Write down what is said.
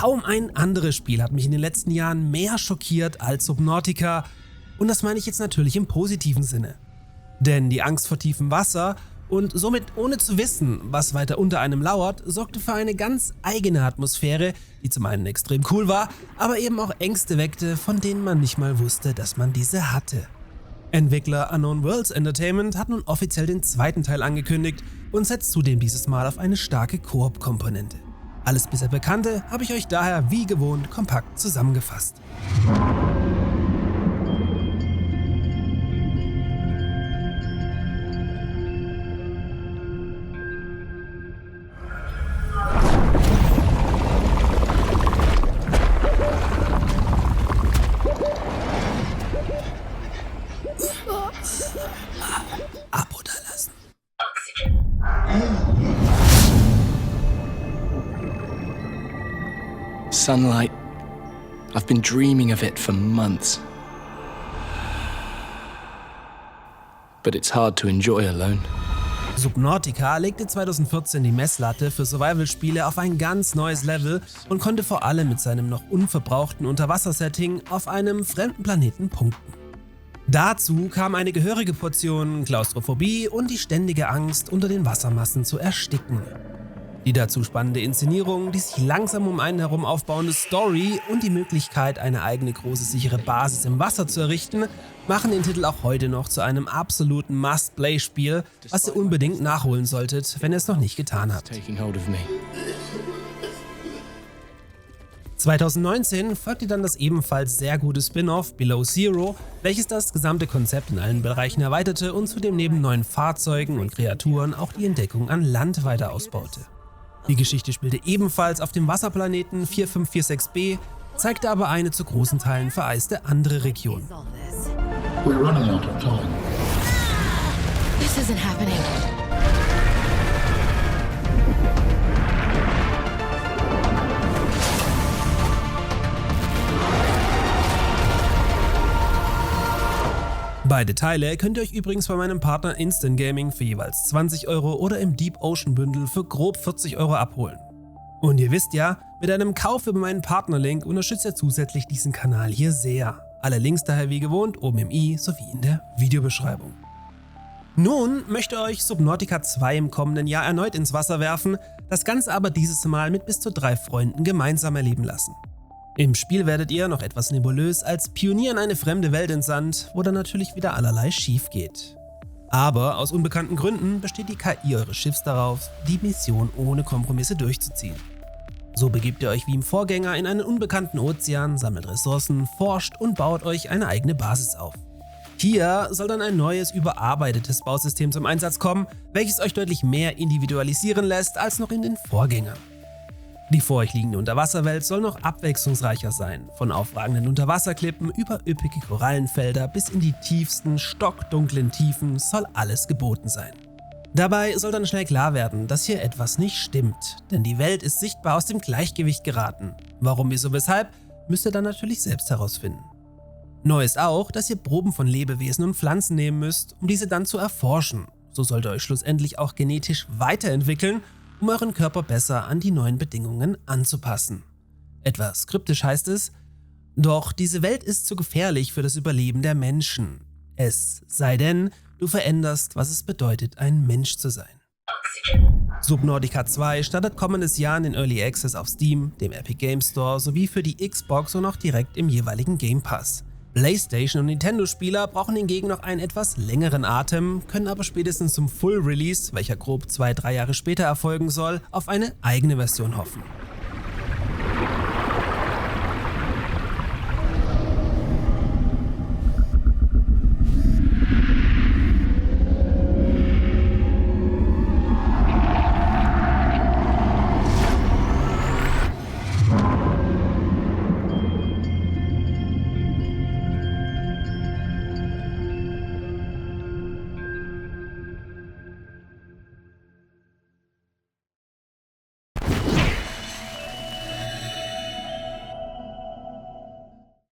Kaum ein anderes Spiel hat mich in den letzten Jahren mehr schockiert als Subnautica, und das meine ich jetzt natürlich im positiven Sinne. Denn die Angst vor tiefem Wasser und somit ohne zu wissen, was weiter unter einem lauert, sorgte für eine ganz eigene Atmosphäre, die zum einen extrem cool war, aber eben auch Ängste weckte, von denen man nicht mal wusste, dass man diese hatte. Entwickler Unknown Worlds Entertainment hat nun offiziell den zweiten Teil angekündigt und setzt zudem dieses Mal auf eine starke Koop-Komponente. Alles bisher Bekannte habe ich euch daher wie gewohnt kompakt zusammengefasst. Abo da lassen. Sunlight. I've been dreaming of it for months. But it's hard to enjoy alone. Subnautica legte 2014 die Messlatte für Survival-Spiele auf ein ganz neues Level und konnte vor allem mit seinem noch unverbrauchten Unterwassersetting auf einem fremden Planeten punkten. Dazu kam eine gehörige Portion Klaustrophobie und die ständige Angst, unter den Wassermassen zu ersticken. Die dazu spannende Inszenierung, die sich langsam um einen herum aufbauende Story und die Möglichkeit, eine eigene große sichere Basis im Wasser zu errichten, machen den Titel auch heute noch zu einem absoluten Must-Play-Spiel, was ihr unbedingt nachholen solltet, wenn ihr es noch nicht getan habt. 2019 folgte dann das ebenfalls sehr gute Spin-off Below Zero, welches das gesamte Konzept in allen Bereichen erweiterte und zudem neben neuen Fahrzeugen und Kreaturen auch die Entdeckung an Land weiter ausbaute. Die Geschichte spielte ebenfalls auf dem Wasserplaneten 4546b, zeigte aber eine zu großen Teilen vereiste andere Region. We're running out of time. This isn't happening. Beide Teile könnt ihr euch übrigens bei meinem Partner Instant Gaming für jeweils 20 € oder im Deep Ocean Bündel für grob 40 € abholen. Und ihr wisst ja, mit einem Kauf über meinen Partnerlink unterstützt ihr zusätzlich diesen Kanal hier sehr. Alle Links daher wie gewohnt oben im i sowie in der Videobeschreibung. Nun möchte euch Subnautica 2 im kommenden Jahr erneut ins Wasser werfen, das Ganze aber dieses Mal mit bis zu 3 Freunden gemeinsam erleben lassen. Im Spiel werdet ihr, noch etwas nebulös, als Pionier in eine fremde Welt entsandt, wo dann natürlich wieder allerlei schief geht. Aber aus unbekannten Gründen besteht die KI eures Schiffs darauf, die Mission ohne Kompromisse durchzuziehen. So begebt ihr euch wie im Vorgänger in einen unbekannten Ozean, sammelt Ressourcen, forscht und baut euch eine eigene Basis auf. Hier soll dann ein neues, überarbeitetes Bausystem zum Einsatz kommen, welches euch deutlich mehr individualisieren lässt als noch in den Vorgängern. Die vor euch liegende Unterwasserwelt soll noch abwechslungsreicher sein, von aufragenden Unterwasserklippen über üppige Korallenfelder bis in die tiefsten, stockdunklen Tiefen soll alles geboten sein. Dabei soll dann schnell klar werden, dass hier etwas nicht stimmt, denn die Welt ist sichtbar aus dem Gleichgewicht geraten. Warum, wieso, weshalb, müsst ihr dann natürlich selbst herausfinden. Neu ist auch, dass ihr Proben von Lebewesen und Pflanzen nehmen müsst, um diese dann zu erforschen. So sollt ihr euch schlussendlich auch genetisch weiterentwickeln, um euren Körper besser an die neuen Bedingungen anzupassen. Etwas kryptisch heißt es: Doch diese Welt ist zu gefährlich für das Überleben der Menschen. Es sei denn, du veränderst, was es bedeutet, ein Mensch zu sein. Subnautica 2 startet kommendes Jahr in den Early Access auf Steam, dem Epic Games Store sowie für die Xbox und auch direkt im jeweiligen Game Pass. PlayStation- und Nintendo-Spieler brauchen hingegen noch einen etwas längeren Atem, können aber spätestens zum Full Release, welcher grob 2-3 Jahre später erfolgen soll, auf eine eigene Version hoffen.